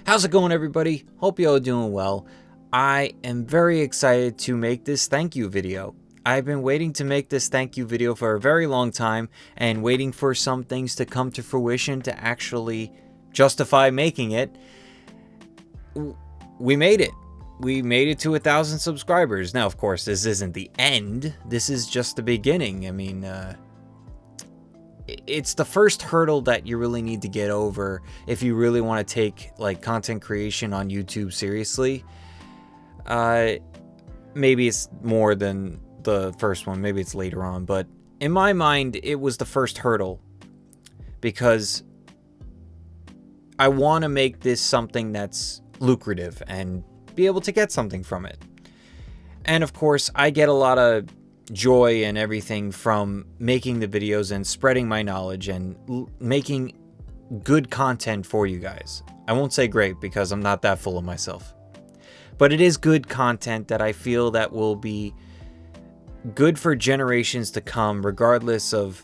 How's it going, everybody? Hope you all doing well. I am very excited to make this thank you video. I've been waiting to make this thank you video for a very long time and waiting for some things to come to fruition to actually justify making it. We made it. We made it to 1,000 subscribers. Now, of course, this isn't the end. This is just the beginning. I mean, it's the first hurdle that you really need to get over if you really want to take like content creation on YouTube seriously. Maybe it's more than the first one, maybe it's later on, but in my mind it was the first hurdle because I want to make this something that's lucrative and be able to get something from it. And of course, I get a lot of joy and everything from making the videos and spreading my knowledge and making good content for you guys. I won't say great because I'm not that full of myself, but it is good content that I feel that will be good for generations to come, regardless of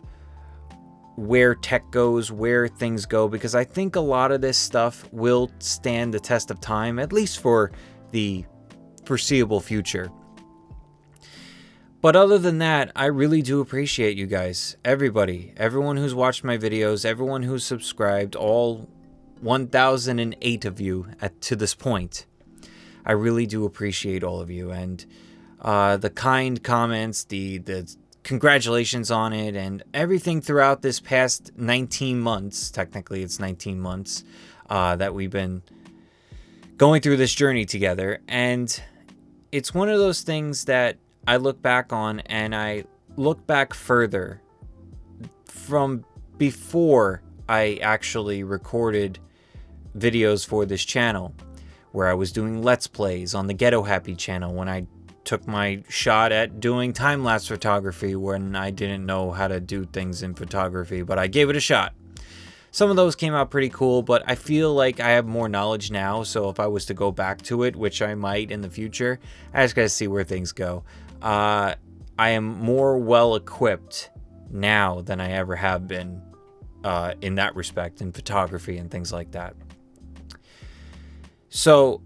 where tech goes, where things go, because I think a lot of this stuff will stand the test of time, at least for the foreseeable future. But other than that, I really do appreciate you guys, everyone who's watched my videos, everyone who's subscribed, all 1,008 of you to this point. I really do appreciate all of you, and the kind comments, the congratulations on it, and everything throughout this past 19 months. Technically, it's 19 months that we've been going through this journey together, and it's one of those things that I look back on, and I look back further from before I actually recorded videos for this channel, where I was doing Let's Plays on the Ghetto Happy channel, when I took my shot at doing time-lapse photography when I didn't know how to do things in photography, but I gave it a shot. Some of those came out pretty cool, but I feel like I have more knowledge now, so if I was to go back to it, which I might in the future, I just gotta see where things go. I am more well-equipped now than I ever have been in that respect, in photography and things like that. So,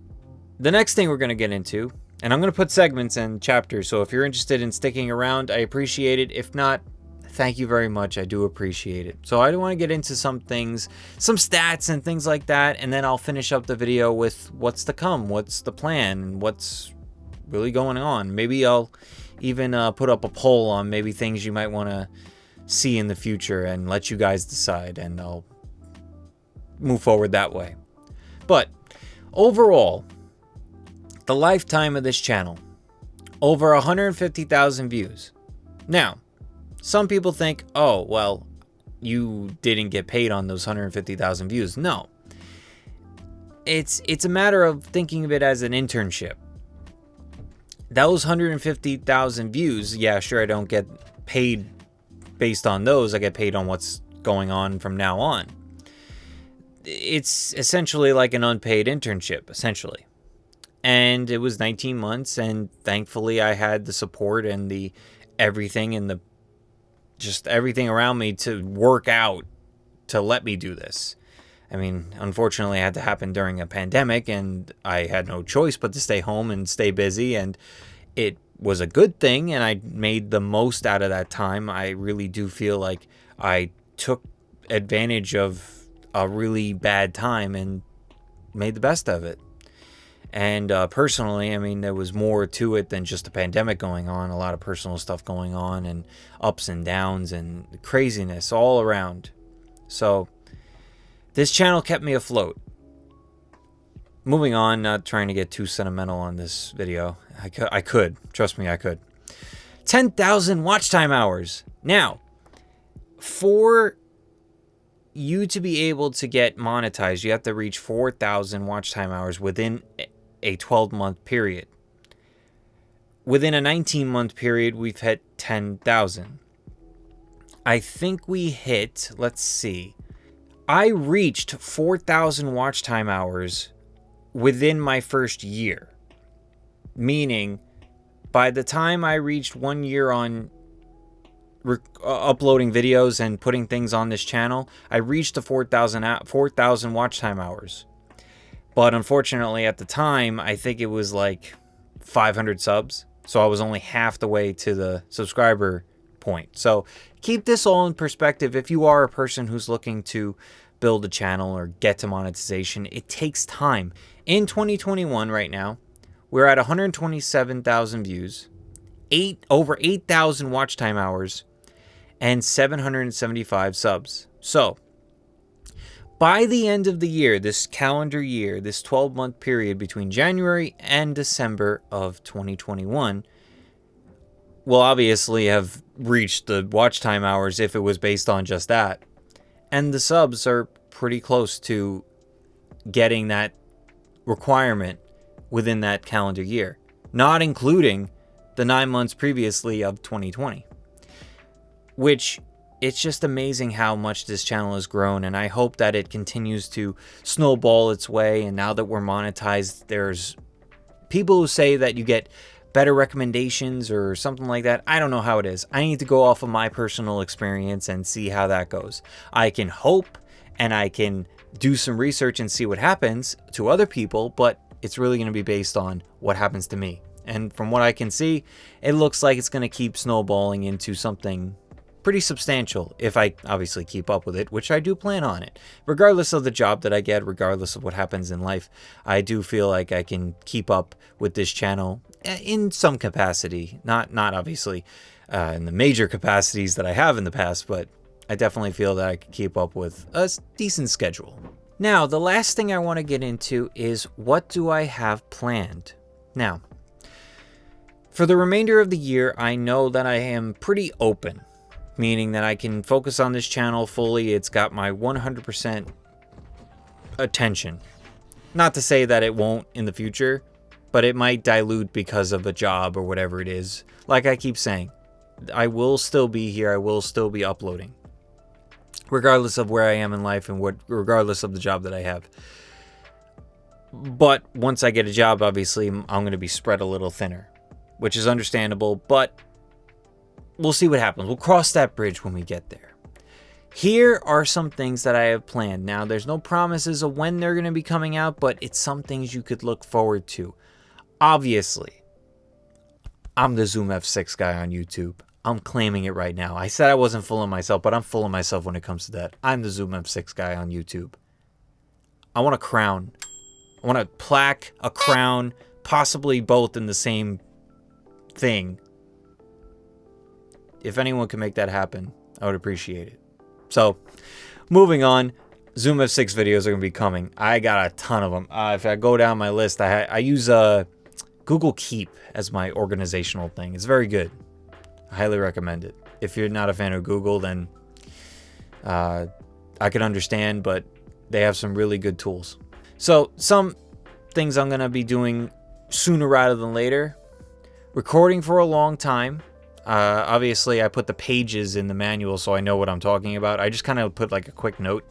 the next thing we're going to get into, and I'm going to put segments and chapters, so if you're interested in sticking around, I appreciate it. If not, thank you very much. I do appreciate it. So I do want to get into some things, some stats and things like that, and then I'll finish up the video with what's to come, what's the plan, and what's really going on. Maybe I'll even put up a poll on maybe things you might want to see in the future and let you guys decide, and I'll move forward that way. But overall, the lifetime of this channel, over 150,000 views. Now, some people think, oh, well, you didn't get paid on those 150,000 views. No. It's a matter of thinking of it as an internship. Those 150,000 views, yeah, sure, I don't get paid based on those. I get paid on what's going on from now on. It's essentially like an unpaid internship, essentially. And it was 19 months, and thankfully I had the support and the everything and the just everything around me to work out to let me do this. I mean, unfortunately, it had to happen during a pandemic, and I had no choice but to stay home and stay busy, and it was a good thing, and I made the most out of that time. I really do feel like I took advantage of a really bad time and made the best of it. And personally, I mean, there was more to it than just a pandemic going on, a lot of personal stuff going on, and ups and downs and craziness all around. So this channel kept me afloat. Moving on, not trying to get too sentimental on this video. I could. Trust me, I could. 10,000 watch time hours. Now, for you to be able to get monetized, you have to reach 4,000 watch time hours within a 12-month period. Within a 19-month period, we've hit 10,000. I think we hit, let's see, I reached 4,000 watch time hours within my first year. Meaning, by the time I reached 1 year on uploading videos and putting things on this channel, I reached the 4,000 watch time hours. But unfortunately, at the time, I think it was like 500 subs. So I was only half the way to the subscriber point. So keep this all in perspective. If you are a person who's looking to build a channel or get to monetization, it takes time. In 2021 right now, we're at 127,000 views, over 8,000 watch time hours, and 775 subs. So by the end of the year, this calendar year, this 12-month period between January and December of 2021, we'll obviously have reached the watch time hours if it was based on just that. And the subs are pretty close to getting that requirement within that calendar year, not including the 9 months previously of 2020, which it's just amazing how much this channel has grown, and I hope that it continues to snowball its way. And now that we're monetized, there's people who say that you get better recommendations or something like that. I don't know how it is. I need to go off of my personal experience and see how that goes. I can hope and I can do some research and see what happens to other people, but it's really going to be based on what happens to me. And from what I can see, it looks like it's going to keep snowballing into something pretty substantial if I obviously keep up with it, which I do plan on it. Regardless of the job that I get, regardless of what happens in life, I do feel like I can keep up with this channel in some capacity. Not obviously in the major capacities that I have in the past, but I definitely feel that I can keep up with a decent schedule. Now, the last thing I want to get into is what do I have planned? Now, for the remainder of the year, I know that I am pretty open, meaning that I can focus on this channel fully. It's got my 100% attention. Not to say that it won't in the future, but it might dilute because of a job or whatever it is. Like I keep saying, I will still be here. I will still be uploading, regardless of where I am in life and regardless of the job that I have. But once I get a job, obviously, I'm going to be spread a little thinner, which is understandable, but we'll see what happens. We'll cross that bridge when we get there. Here are some things that I have planned. Now, there's no promises of when they're going to be coming out, but it's some things you could look forward to. Obviously, I'm the Zoom F6 guy on YouTube. I'm claiming it right now. I said I wasn't full of myself, but I'm full of myself when it comes to that. I'm the Zoom F6 guy on YouTube. I want a crown. I want a plaque, a crown, possibly both in the same thing. If anyone can make that happen, I would appreciate it. So, moving on, Zoom F6 videos are going to be coming. I got a ton of them. If I go down my list, I use Google Keep as my organizational thing. It's very good. I highly recommend it. If you're not a fan of Google, then I can understand, but they have some really good tools. So, some things I'm going to be doing sooner rather than later. Recording for a long time. Obviously, I put the pages in the manual so I know what I'm talking about. I just kind of put like a quick note.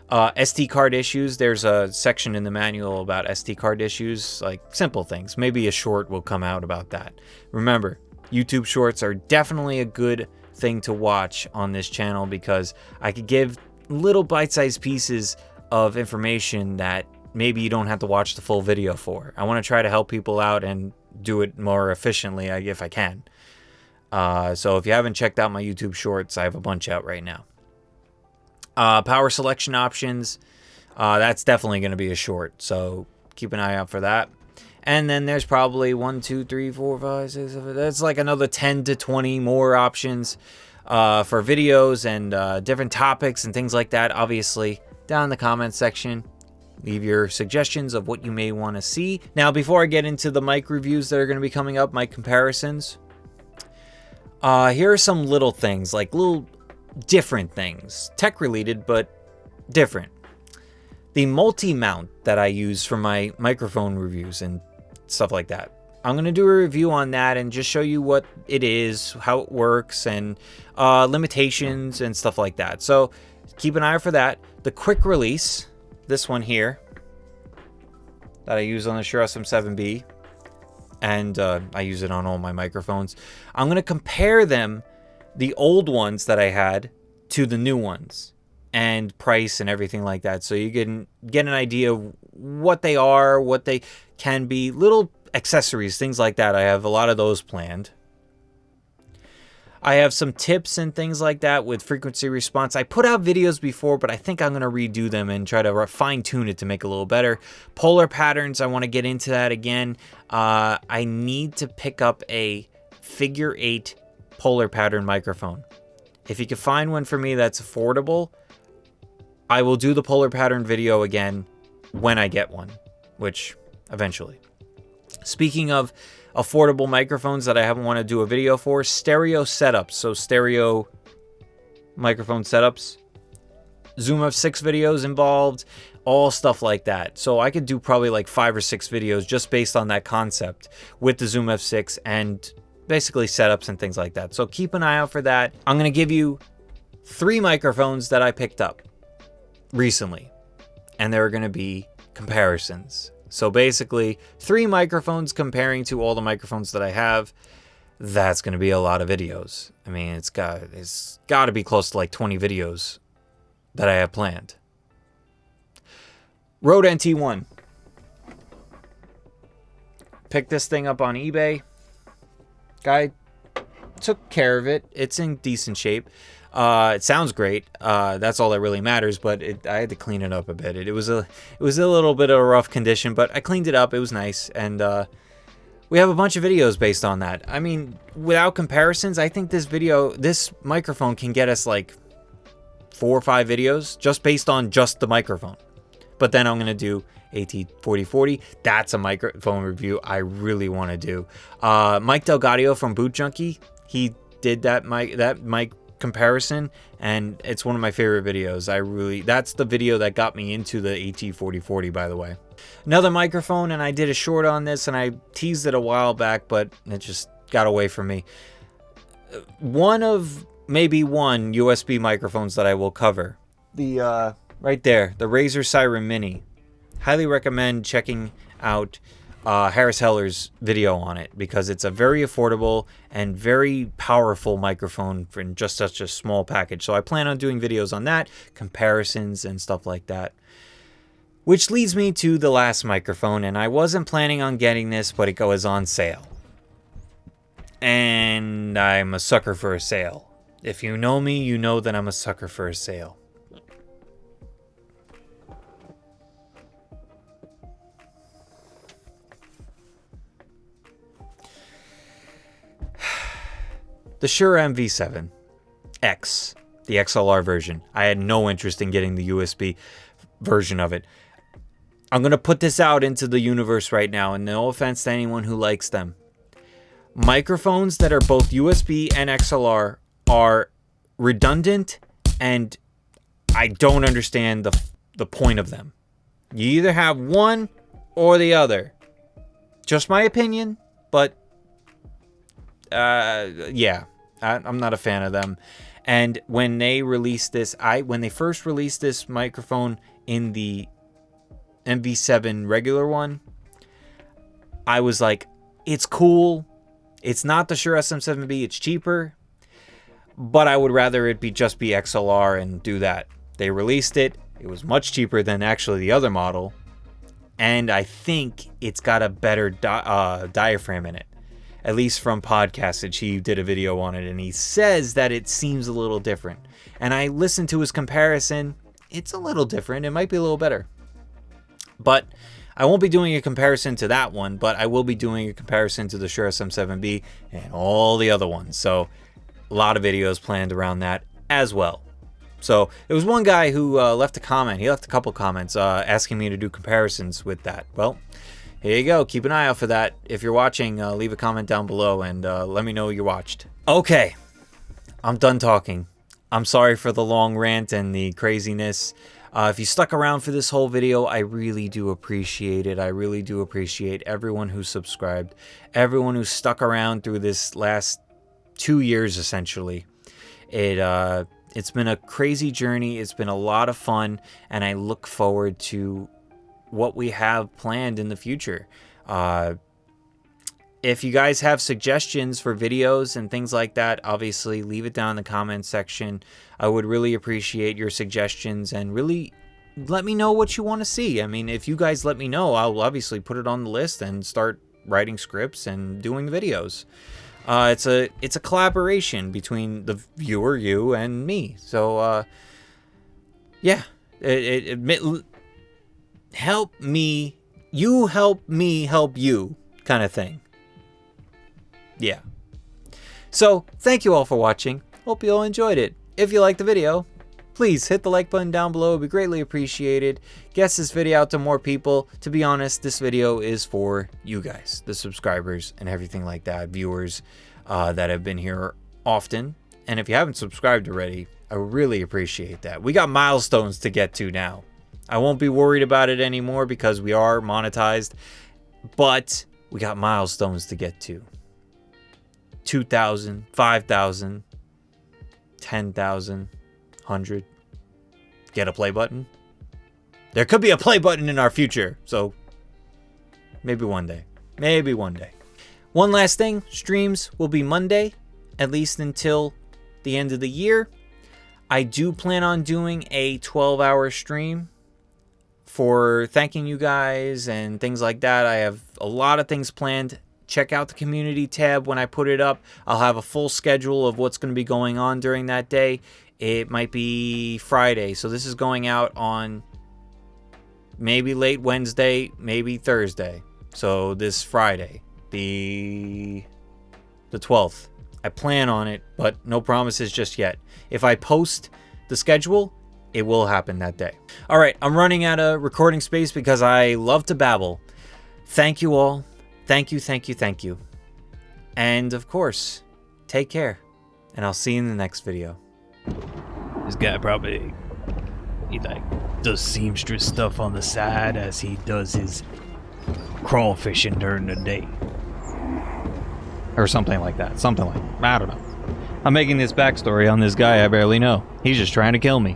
SD card issues. There's a section in the manual about SD card issues, like simple things. Maybe a short will come out about that. Remember, YouTube shorts are definitely a good thing to watch on this channel because I could give little bite-sized pieces of information that maybe you don't have to watch the full video for. I want to try to help people out and do it more efficiently if I can. So if you haven't checked out my YouTube shorts, I have a bunch out right now. Power selection options, that's definitely going to be a short, so keep an eye out for that. And then there's probably 1, 2, 3, 4, 5, 6, 7, that's like another 10 to 20 more options for videos and different topics and things like that. Obviously, down in the comments section, leave your suggestions of what you may want to see. Now, before I get into the mic reviews that are going to be coming up, mic comparisons, here are some little things, like little different things, tech related, but different. The multi-mount that I use for my microphone reviews and stuff like that. I'm going to do a review on that and just show you what it is, how it works, and limitations and stuff like that. So keep an eye out for that. The quick release, this one here, that I use on the Shure SM7B, and I use it on all my microphones. I'm going to compare them, the old ones that I had, to the new ones. and price and everything like that. So you can get an idea of what they are, what they can be, little accessories, things like that. I have a lot of those planned. I have some tips and things like that with frequency response. I put out videos before, but I think I'm going to redo them and try to fine tune it to make it a little better. Polar patterns, I want to get into that again. I need to pick up a figure 8 polar pattern microphone. If you can find one for me that's affordable, I will do the polar pattern video again when I get one, which eventually. Speaking of affordable microphones that I haven't want to do a video for, stereo setups. So stereo microphone setups, Zoom F6 videos involved, all stuff like that. So I could do probably like 5 or 6 videos just based on that concept with the Zoom F6 and basically setups and things like that. So keep an eye out for that. I'm going to give you 3 microphones that I picked up recently, and there are going to be comparisons. So basically 3 microphones comparing to all the microphones that I have. That's going to be a lot of videos. I mean, it's got to be close to like 20 videos that I have planned. Rode NT1. Picked this thing up on eBay. Guy took care of it. It's in decent shape. It sounds great. That's all that really matters. But I had to clean it up a bit. It was a little bit of a rough condition, but I cleaned it up. It was nice, and we have a bunch of videos based on that. I mean, without comparisons, I think this microphone can get us like 4 or 5 videos just based on just the microphone. But then I'm gonna do AT4040. That's a microphone review I really want to do. Mike Delgadio from Boot Junkie, he did that mic comparison, and it's one of my favorite videos. That's the video that got me into the AT4040, by the way. Another microphone, and I did a short on this, and I teased it a while back, but it just got away from me. One of maybe one USB microphones that I will cover. The right there, the Razer Siren Mini. Highly recommend checking out Harris Heller's video on it, because it's a very affordable and very powerful microphone for just such a small package. So I plan on doing videos on that, comparisons and stuff like that. Which leads me to the last microphone, and I wasn't planning on getting this, but it was on sale. And I'm a sucker for a sale. If you know me, you know that I'm a sucker for a sale. The Shure MV7X, the XLR version. I had no interest in getting the USB version of it. I'm going to put this out into the universe right now, and no offense to anyone who likes them. Microphones that are both USB and XLR are redundant, and I don't understand the point of them. You either have one or the other. Just my opinion, but yeah, I'm not a fan of them. And when they released this, when they first released this microphone in the MV7 regular one, I was like, it's cool. It's not the Shure SM7B, it's cheaper, but I would rather it just be XLR and do that. They released it. It was much cheaper than actually the other model, and I think it's got a better diaphragm in it. At least from Podcastage, he did a video on it, and he says that it seems a little different. And I listened to his comparison. It's a little different. It might be a little better. But I won't be doing a comparison to that one, but I will be doing a comparison to the Shure SM7B and all the other ones. So a lot of videos planned around that as well. So there was one guy who left a comment. He left a couple comments asking me to do comparisons with that. Well, here you go. Keep an eye out for that. If you're watching, leave a comment down below and let me know you watched. Okay, I'm done talking. I'm sorry for the long rant and the craziness. If you stuck around for this whole video, I really do appreciate it. I really do appreciate everyone who subscribed, everyone who stuck around through this last 2 years, essentially. It's been a crazy journey. It's been a lot of fun, and I look forward to what we have planned in the future. If you guys have suggestions for videos and things like that, obviously leave it down in the comments section. I would really appreciate your suggestions and really let me know what you want to see. I mean, if you guys let me know, I'll obviously put it on the list and start writing scripts and doing the videos. It's a collaboration between the viewer, you, and me. So yeah, help me, you help me help you kind of thing. Yeah. So, thank you all for watching. Hope you all enjoyed it. If you liked the video, please hit the like button down below. It would be greatly appreciated. Get this video out to more people. To be honest, this video is for you guys, the subscribers and everything like that, viewers that have been here often. And if you haven't subscribed already, I really appreciate that. We got milestones to get to now. I won't be worried about it anymore because we are monetized, but we got milestones to get to. 2,000, 5,000, 10,000, 100. Get a play button. There could be a play button in our future, so maybe one day. Maybe one day. One last thing, streams will be Monday, at least until the end of the year. I do plan on doing a 12-hour stream for thanking you guys and things like that. I have a lot of things planned. Check out the community tab when I put it up. I'll have a full schedule of what's going to be going on during that day. It might be Friday, so this is going out on maybe late Wednesday, maybe Thursday. So this Friday, the 12th. I plan on it, but no promises just yet. If I post the schedule, it will happen that day. All right, I'm running out of recording space because I love to babble. Thank you all. Thank you, thank you, thank you. And of course, take care. And I'll see you in the next video. This guy probably, he like does seamstress stuff on the side as he does his crawfishing during the day. Or something like that. Something like that. I don't know. I'm making this backstory on this guy I barely know. He's just trying to kill me.